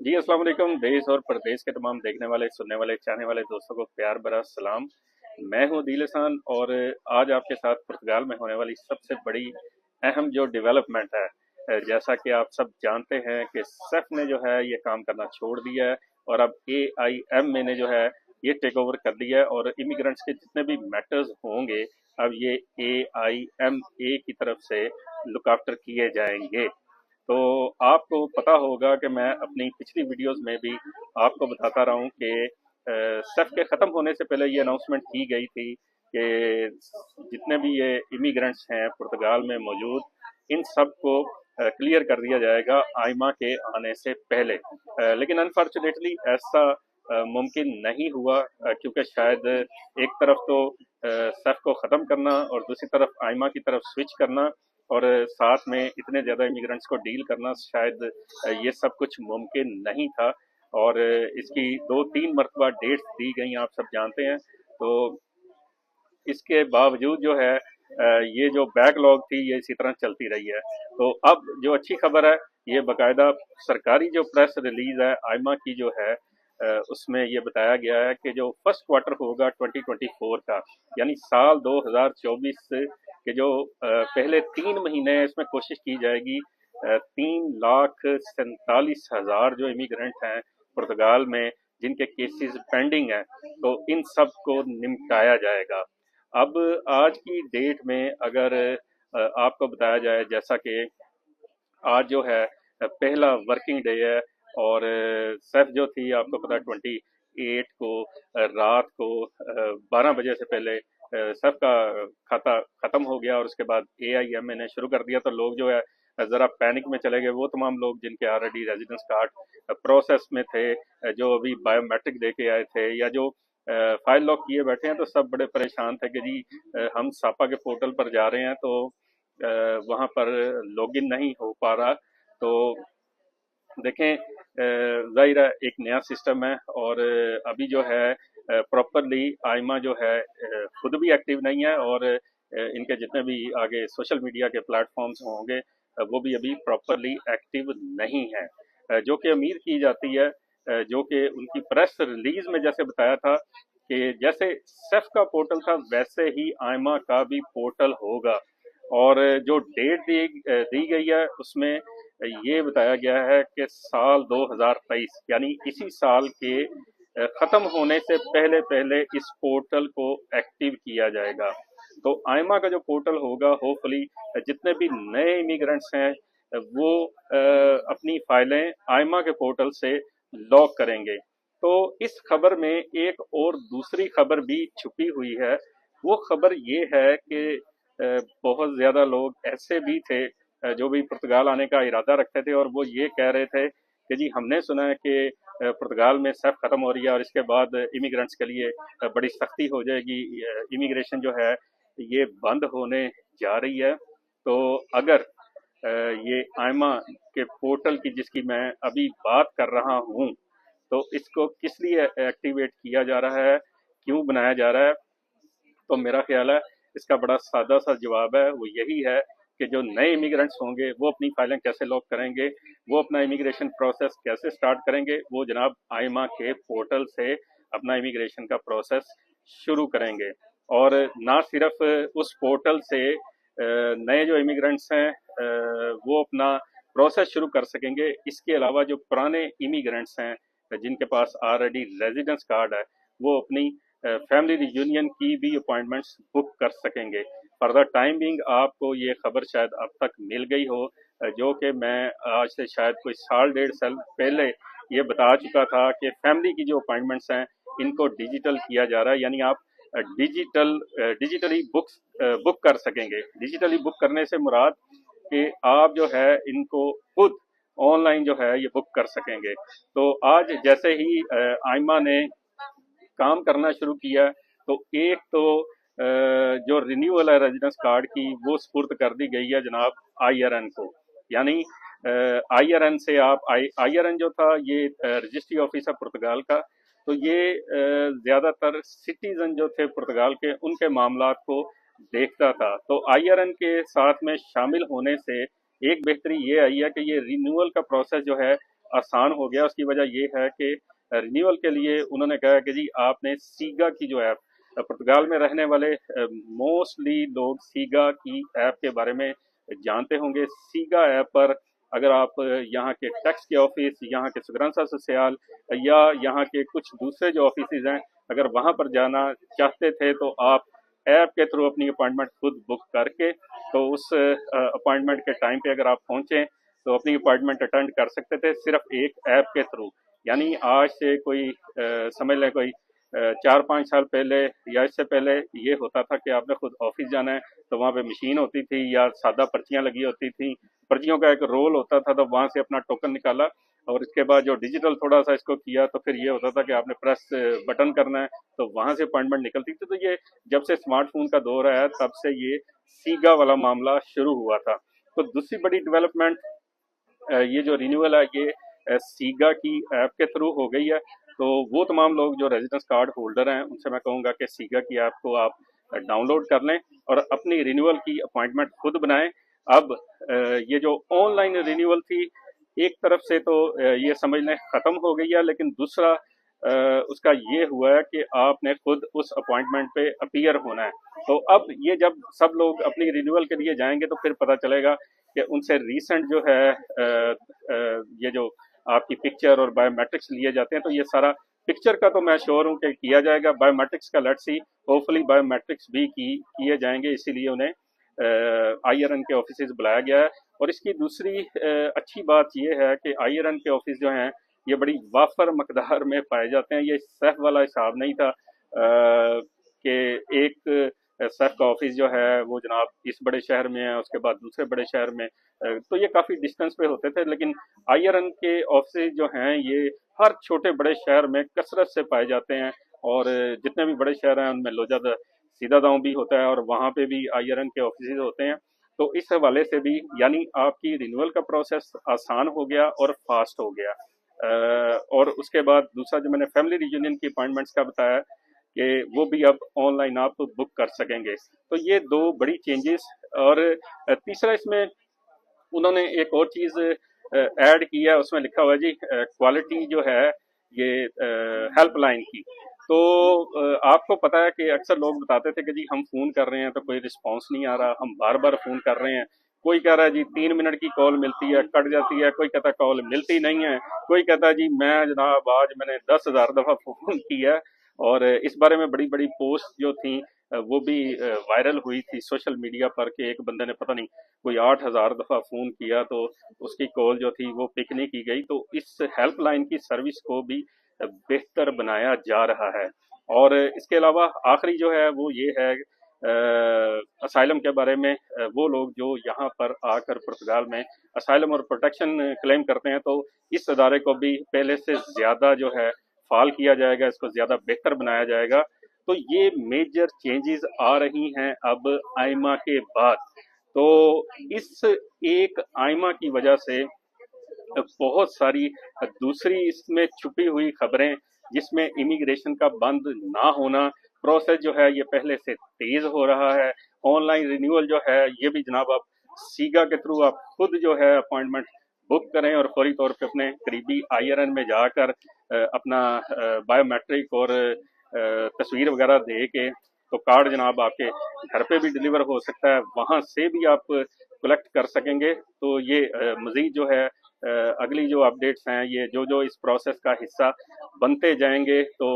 जी अस्सलाम वालेकुम। देश और प्रदेश के तमाम देखने वाले, सुनने वाले, चाहने वाले दोस्तों को प्यार भरा सलाम। मैं हूं दिल हसन और आज आपके साथ पुर्तगाल में होने वाली सबसे बड़ी अहम जो डेवलपमेंट है, जैसा कि आप सब जानते हैं कि सेफ ने जो है ये काम करना छोड़ दिया है और अब AIM ने जो है ये टेक ओवर कर लिया है और इमिग्रेंट्स के जितने भी मैटर्स होंगे अब ये AIMA की तरफ से लुक आफ्टर किए जाएंगे। तो आपको पता होगा कि मैं अपनी पिछली वीडियोस में भी आपको बताता रहा हूँ कि सेफ के ख़त्म होने से पहले ये अनाउंसमेंट की गई थी कि जितने भी ये इमिग्रेंट्स हैं पुर्तगाल में मौजूद, इन सब को क्लियर कर दिया जाएगा आइमा के आने से पहले। लेकिन अनफॉर्चुनेटली ऐसा मुमकिन नहीं हुआ, क्योंकि शायद एक तरफ तो सेफ को ख़त्म करना और दूसरी तरफ आइमा की तरफ स्विच करना और साथ में इतने ज़्यादा इमिग्रेंट्स को डील करना, शायद ये सब कुछ मुमकिन नहीं था। और इसकी 2-3 मरतबा डेट्स दी गई, आप सब जानते हैं। तो इसके बावजूद जो है ये जो बैकलॉग थी ये इसी तरह चलती रही है। तो अब जो अच्छी खबर है, ये बाकायदा सरकारी जो प्रेस रिलीज है आइमा की जो है, उसमें ये बताया गया है कि जो फर्स्ट क्वार्टर होगा 2024 का, यानी साल 2024 के जो पहले 3 महीने इसमें कोशिश की जाएगी 3,47,000 जो इमिग्रेंट हैं पुर्तगाल में जिनके केसेस पेंडिंग हैं, तो इन सब को निपटाया जाएगा। अब आज की डेट में अगर आपको बताया जाए, जैसा कि आज जो है पहला वर्किंग डे है और सेफ जो थी आपको पता है 28 को रात को 12 बजे से पहले सेफ का खाता खत्म हो गया और उसके बाद AIMA ने शुरू कर दिया। तो लोग जो है जरा पैनिक में चले गए, वो तमाम लोग जिनके ऑलरेडी रेजिडेंस कार्ड प्रोसेस में थे, जो अभी बायोमेट्रिक दे के आए थे या जो फाइल लॉक किए बैठे हैं, तो सब बड़े परेशान थे कि जी हम सापा के पोर्टल पर जा रहे हैं तो वहाँ पर लॉगिन नहीं हो पा रहा। तो देखें, जाहिर है एक नया सिस्टम है और अभी जो है प्रॉपरली आइमा जो है खुद भी एक्टिव नहीं है और इनके जितने भी आगे सोशल मीडिया के प्लेटफॉर्म्स होंगे वो भी अभी प्रॉपरली एक्टिव नहीं है, जो कि उम्मीद की जाती है, जो कि उनकी प्रेस रिलीज में जैसे बताया था कि जैसे सेफ का पोर्टल था वैसे ही आइमा का भी पोर्टल होगा। और जो डेट दी गई है उसमें ये बताया गया है कि साल 2023 यानी इसी साल के खत्म होने से पहले पहले इस पोर्टल को एक्टिव किया जाएगा। तो आइमा का जो पोर्टल होगा, होपफुली जितने भी नए इमिग्रेंट्स हैं वो अपनी फाइलें आइमा के पोर्टल से लॉक करेंगे। तो इस खबर में एक और दूसरी खबर भी छुपी हुई है। वो खबर ये है कि बहुत ज्यादा लोग ऐसे भी थे जो भी पुर्तगाल आने का इरादा रखते थे और वो ये कह रहे थे कि जी हमने सुना है कि पुर्तगाल में सेफ खत्म हो रही है और इसके बाद इमिग्रेंट्स के लिए बड़ी सख्ती हो जाएगी, इमिग्रेशन जो है ये बंद होने जा रही है। तो अगर ये आइमा के पोर्टल की जिसकी मैं अभी बात कर रहा हूँ, तो इसको किस लिए एक्टिवेट किया जा रहा है, क्यों बनाया जा रहा है, तो मेरा ख्याल है इसका बड़ा सादा सा जवाब है, वो यही है कि जो नए इमिग्रेंट्स होंगे वो अपनी फाइलें कैसे लॉक करेंगे, वो अपना इमिग्रेशन प्रोसेस कैसे स्टार्ट करेंगे, वो जनाब आइमा के पोर्टल से अपना इमिग्रेशन का प्रोसेस शुरू करेंगे। और ना सिर्फ उस पोर्टल से नए जो इमिग्रेंट्स हैं वो अपना प्रोसेस शुरू कर सकेंगे, इसके अलावा जो पुराने इमिग्रेंट्स हैं जिनके पास ऑलरेडी रेजिडेंस कार्ड है वो अपनी फैमिली रियूनियन की भी अपॉइंटमेंट्स बुक कर सकेंगे। फॉर द टाइम बिंग आपको ये खबर शायद अब तक मिल गई हो, जो कि मैं आज से शायद कोई साल 1.5 साल पहले ये बता चुका था कि फैमिली की जो अपॉइंटमेंट्स हैं इनको डिजिटल किया जा रहा है, यानी आप डिजिटली बुक कर सकेंगे। डिजिटली बुक करने से मुराद कि आप जो है इनको खुद ऑनलाइन जो है ये बुक कर सकेंगे। तो आज जैसे ही आइमा ने काम करना शुरू किया, तो एक तो जो रिन्यूअल है रेजिडेंस कार्ड की वो स्पुर्द कर दी गई है जनाब IRN को। यानी IRN से आप IRN जो था ये रजिस्ट्री ऑफिस है पुर्तगाल का, तो ये ज़्यादातर सिटीजन जो थे पुर्तगाल के उनके मामलात को देखता था। तो IRN के साथ में शामिल होने से एक बेहतरी ये आई है कि ये रिन्यूअल का प्रोसेस जो है आसान हो गया। उसकी वजह ये है कि रिन्यूअल के लिए उन्होंने कहा कि जी आपने सीगा की जो ऐप, पुर्तगाल में रहने वाले मोस्टली लोग सीगा की ऐप के बारे में जानते होंगे। सीगा ऐप पर अगर आप यहाँ के टैक्स के ऑफिस, यहाँ के segurança social या यहाँ के कुछ दूसरे जो ऑफिस हैं, अगर वहाँ पर जाना चाहते थे तो आप ऐप के थ्रू अपनी अपॉइंटमेंट खुद बुक करके, तो उस अपॉइंटमेंट के टाइम पे अगर आप पहुंचे तो अपनी अपॉइंटमेंट अटेंड कर सकते थे सिर्फ एक ऐप के थ्रू। यानी आज से कोई समझ लें कोई 4-5 साल पहले या इससे पहले ये होता था कि आपने खुद ऑफिस जाना है तो वहाँ पे मशीन होती थी या सादा पर्चियां लगी होती थी, पर्चियों का एक रोल होता था, तो वहाँ से अपना टोकन निकाला और इसके बाद जो डिजिटल थोड़ा सा इसको किया तो फिर ये होता था कि आपने प्रेस बटन करना है तो वहाँ से अपॉइंटमेंट निकलती थी। तो ये जब से स्मार्टफोन का दौर आया तब से ये सीगा वाला मामला शुरू हुआ था। तो दूसरी बड़ी डेवलपमेंट ये जो रिन्यूअल है ये सीगा की ऐप के थ्रू हो गई है। तो वो तमाम लोग जो रेजिडेंस कार्ड होल्डर हैं उनसे मैं कहूँगा कि सीगा की ऐप को आप डाउनलोड कर लें और अपनी रिन्यूअल की अपॉइंटमेंट खुद बनाएं। अब ये जो ऑनलाइन रिन्यूअल थी एक तरफ से तो ये समझ लें ख़त्म हो गई है, लेकिन दूसरा उसका ये हुआ है कि आपने खुद उस अपॉइंटमेंट पे अपीयर होना है। तो अब ये जब सब लोग अपनी रिन्यूअल के लिए जाएंगे तो फिर पता चलेगा कि उनसे रीसेंट जो है ये जो आपकी पिक्चर और बायोमेट्रिक्स लिए जाते हैं, तो ये सारा पिक्चर का तो मैं श्योर हूँ कि किया जाएगा, बायोमेट्रिक्स का लेट्स सी होपफुली बायोमेट्रिक्स भी किए जाएंगे, इसीलिए उन्हें IRN के ऑफिस बुलाया गया है। और इसकी दूसरी अच्छी बात यह है कि IRN के ऑफिस जो हैं ये बड़ी वाफर मकदार में पाए जाते हैं। ये सेफ वाला हिसाब नहीं था कि एक सेफ का ऑफिस जो है वो जनाब इस बड़े शहर में है, उसके बाद दूसरे बड़े शहर में, तो ये काफ़ी डिस्टेंस पे होते थे। लेकिन IRN के ऑफिस जो हैं ये हर छोटे बड़े शहर में कसरत से पाए जाते हैं और जितने भी बड़े शहर हैं उनमें लोजद सीधा दांव भी होता है और वहाँ पे भी IRN के ऑफिस होते हैं। तो इस हवाले से भी यानी आपकी रिन्यूअल का प्रोसेस आसान हो गया और फास्ट हो गया। और उसके बाद दूसरा जो मैंने फैमिली रियूनियन की अपॉइंटमेंट्स का बताया कि वो भी अब ऑनलाइन आप बुक कर सकेंगे। तो ये दो बड़ी चेंजेस। और तीसरा इसमें उन्होंने एक और चीज़ ऐड की है, उसमें लिखा हुआ है जी क्वालिटी जो है ये हेल्पलाइन की। तो आपको पता है कि अक्सर लोग बताते थे कि जी हम फ़ोन कर रहे हैं तो कोई रिस्पांस नहीं आ रहा, हम बार बार फ़ोन कर रहे हैं, कोई कह रहा है जी 3 मिनट की कॉल मिलती है कट जाती है, कोई कहता है कॉल मिलती नहीं है, कोई कहता है जी मैं जनाब आज मैंने 10,000 दफ़ा फ़ोन किया। और इस बारे में बड़ी बड़ी पोस्ट जो थी वो भी वायरल हुई थी सोशल मीडिया पर कि एक बंदे ने पता नहीं कोई 8,000 दफ़ा फ़ोन किया तो उसकी कॉल जो थी वो पिक नहीं की गई। तो इस हेल्पलाइन की सर्विस को भी बेहतर बनाया जा रहा है। और इसके अलावा आखिरी जो है वो ये है असाइलम के बारे में। वो लोग जो यहाँ पर आकर पुर्तगाल में असाइलम और प्रोटेक्शन क्लेम करते हैं तो इस अदारे को भी पहले से ज़्यादा जो है फाल किया जाएगा, इसको ज़्यादा बेहतर बनाया जाएगा। तो ये मेजर चेंजेस आ रही हैं अब आइमा के बाद। तो इस एक आइमा की वजह से बहुत सारी दूसरी इसमें छुपी हुई खबरें जिसमें इमिग्रेशन का बंद ना होना, प्रोसेस जो है ये पहले से तेज हो रहा है। ऑनलाइन रिन्यूअल जो है ये भी जनाब आप सीगा के थ्रू आप खुद जो है अपॉइंटमेंट बुक करें और फौरी तौर पे अपने करीबी IRN में जाकर अपना बायोमेट्रिक और तस्वीर वगैरह दे के तो कार्ड जनाब आपके घर पे भी डिलीवर हो सकता है, वहाँ से भी आप कलेक्ट कर सकेंगे। तो ये मज़ीद जो है अगली जो अपडेट्स हैं ये जो जो इस प्रोसेस का हिस्सा बनते जाएंगे तो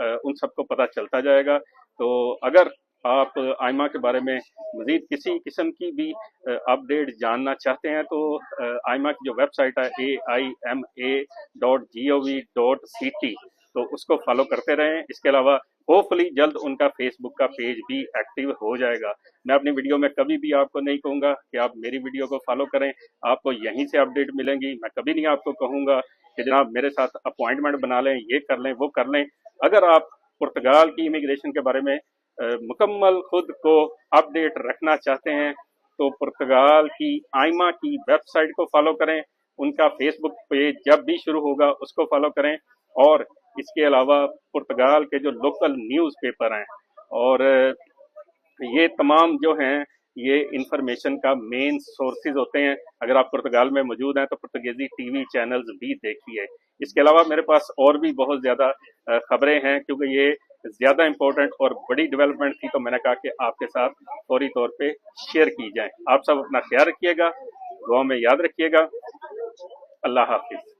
उन सबको पता चलता जाएगा। तो अगर आप आइमा के बारे में मज़ीद किसी किस्म की भी अपडेट जानना चाहते हैं तो आइमा की जो वेबसाइट है aima.gov.ct तो उसको फॉलो करते रहें। इसके अलावा होपफुली जल्द उनका फेसबुक का पेज भी एक्टिव हो जाएगा। मैं अपनी वीडियो में कभी भी आपको नहीं कहूँगा कि आप मेरी वीडियो को फॉलो करें, आपको यहीं से अपडेट मिलेंगी। मैं कभी नहीं आपको कहूँगा कि जनाब मेरे साथ अपॉइंटमेंट बना लें, ये कर लें वो कर लें। अगर आप पुर्तगाल की इमिग्रेशन के बारे में मुकम्मल खुद को अपडेट रखना चाहते हैं तो पुर्तगाल की आइमा की वेबसाइट को फॉलो करें, उनका फेसबुक पेज जब भी शुरू होगा उसको फॉलो करें। और इसके अलावा पुर्तगाल के जो लोकल न्यूज़पेपर हैं और ये तमाम जो हैं یہ انفارمیشن کا مین سورسز ہوتے ہیں۔ اگر آپ پرتگال میں موجود ہیں تو پرتگیزی ٹی وی چینلز بھی دیکھیے۔ اس کے علاوہ میرے پاس اور بھی بہت زیادہ خبریں ہیں، کیونکہ یہ زیادہ امپورٹنٹ اور بڑی ڈیولپمنٹ تھی، تو میں نے کہا کہ آپ کے ساتھ فوری طور پہ شیئر کی جائیں۔ آپ سب اپنا خیال رکھیے گا، دعاؤں میں یاد رکھیے گا۔ اللہ حافظ۔